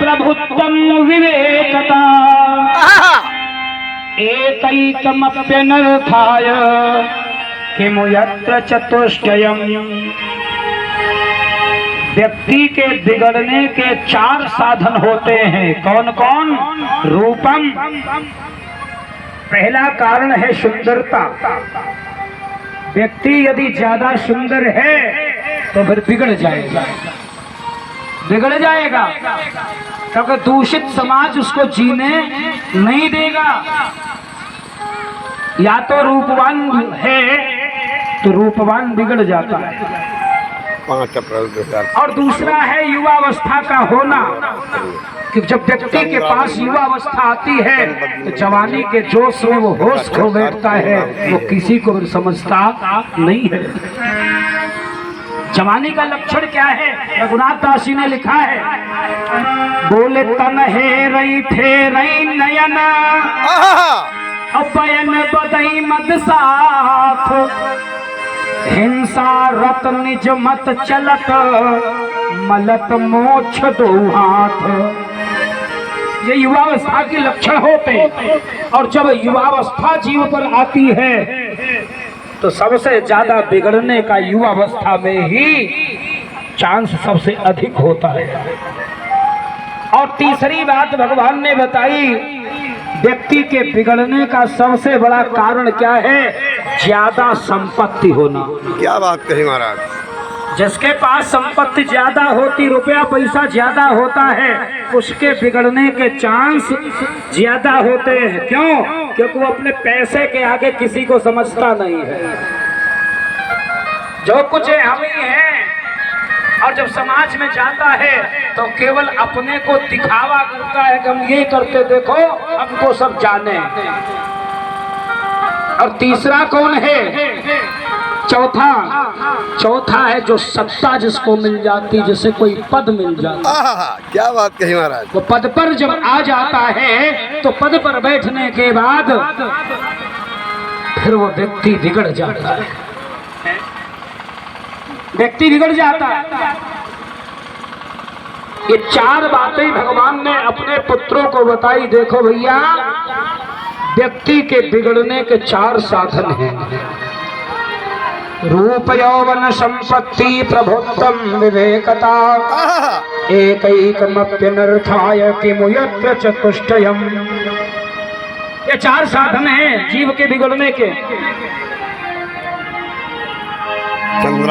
प्रभुत्वं विवेकता एकैकमप्यनर्थाय किमु यत्र चतुष्टयम्। व्यक्ति के बिगड़ने के 4 साधन होते हैं। कौन कौन? रूपम, पहला कारण है सुंदरता। व्यक्ति यदि ज्यादा सुंदर है तो फिर बिगड़ जाएगा, क्योंकि दूषित समाज उसको जीने नहीं देगा। या तो रूपवान है तो रूपवान बिगड़ जाता है, 5 अप्रैल 2000। और दूसरा है युवावस्था का होना, कि जब व्यक्ति के पास युवावस्था आती है तो जवानी के जोश में वो होश खो बैठता है, वो किसी को भी समझता नहीं है। जवानी का लक्षण क्या है? रघुनाथ दास जी ने लिखा है, बोले तन है रई थे रई नयन अपयन बदई मत साथ, हिंसा रत निज मत चलत मलत मोक्ष दो हाथ। ये युवावस्था के लक्षण होते हैं, और जब युवावस्था जीव पर आती है तो सबसे ज्यादा बिगड़ने का युवावस्था में ही चांस सबसे अधिक होता है। और तीसरी बात भगवान ने बताई, व्यक्ति के बिगड़ने का सबसे बड़ा कारण क्या है? ज्यादा संपत्ति होना। क्या बात कही महाराज। जिसके पास संपत्ति ज्यादा होती, रुपया पैसा ज्यादा होता है, उसके बिगड़ने के चांस ज्यादा होते हैं। क्यों? क्योंकि वो अपने पैसे के आगे किसी को समझता नहीं है। जो कुछ है हम ही हैं, और जब समाज में जाता है तो केवल अपने को दिखावा करता है कि हम ये करते, देखो हमको सब जाने। और तीसरा कौन है? चौथा है जो सत्ता जिसको मिल जाती, जिसे कोई पद मिल जाता। क्या बात कही महाराज। वो पद पर जब आ जाता है तो पद पर बैठने के बाद फिर वो व्यक्ति बिगड़ जाता है, ये 4 बातें भगवान ने अपने पुत्रों को बताई। देखो भैया, व्यक्ति के बिगड़ने के 4 साधन हैं। रूप यौवन संपत्ति प्रभुत्वम विवेकता एकैकमप्यनर्थाय किमु यत्र चतुष्टयम्। ये 4 साधन हैं जीव के बिगड़ने के।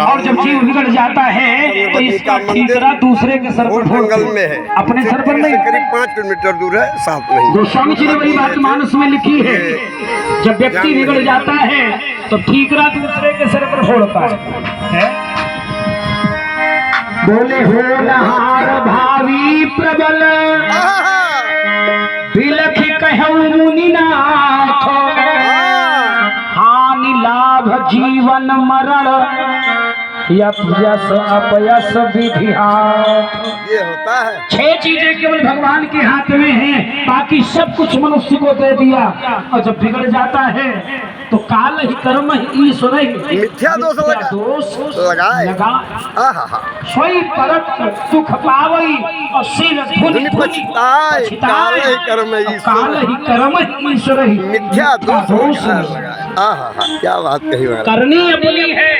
और जब जीव बिगड़ जाता है तो इसका ठीकरा दूसरे के सर पर जंगल में है, अपने सर पर नहीं। करीब 5 किलोमीटर दूर है, साथ नहीं। गोस्वामी जी ने बड़ी बात मानस में लिखी है, जब व्यक्ति बिगड़ जाता है तो ठीकरा दूसरे के सर पर फोड़ता है। बोले हो नहार भावी प्रबल बिलखि कहऊ मुनिनाथ, हानि लाभ जीवन मरण यश अपयश विधिहात। ये होता है। 6 चीजें केवल भगवान के हाथ में हैं, बाकी सब कुछ मनुष्य को दे दिया। और जब बिगड़ जाता है तो काल ही कर्म ही ईश्वर ही मिथ्या दोष लगाए। सोई परत सुख पावई और सिर धुनि पछताए। काल ही कर्म ईश्वर ही मिथ्या दोष लगाए। क्या बात कही महाराज। करनी अपनी है।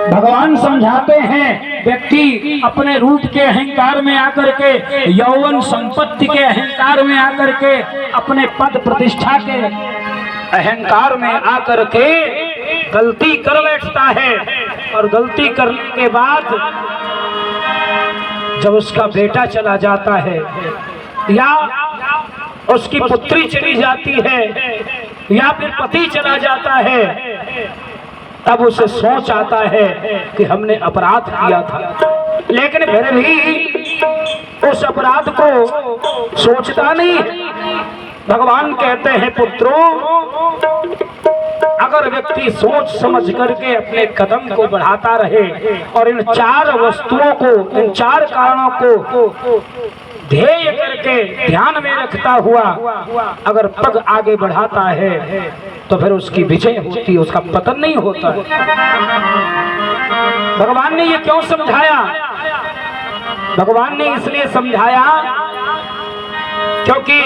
भगवान समझाते हैं, व्यक्ति अपने रूप के अहंकार में आकर के, यौवन संपत्ति के अहंकार में आकर के, अपने पद प्रतिष्ठा के अहंकार में आकर के गलती कर बैठता है। और गलती करने के बाद जब उसका बेटा चला जाता है या उसकी पुत्री चली जाती है या फिर पति चला जाता है, तब उसे सोच आता है कि हमने अपराध किया था, लेकिन फिर भी उस अपराध को सोचता नहीं। भगवान कहते हैं, पुत्रों, अगर व्यक्ति सोच समझ करके अपने कदम को बढ़ाता रहे और इन 4 वस्तुओं को, इन 4 कारणों को ध्येय करके ध्यान में रखता हुआ अगर पग आगे बढ़ाता है तो फिर उसकी विजय होती है, उसका पतन नहीं होता है। भगवान ने ये क्यों समझाया? भगवान ने इसलिए समझाया क्योंकि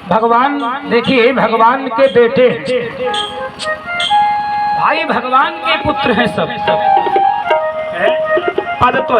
भगवान देखिए भगवान के बेटे भाई भगवान के पुत्र हैं सब पद तो है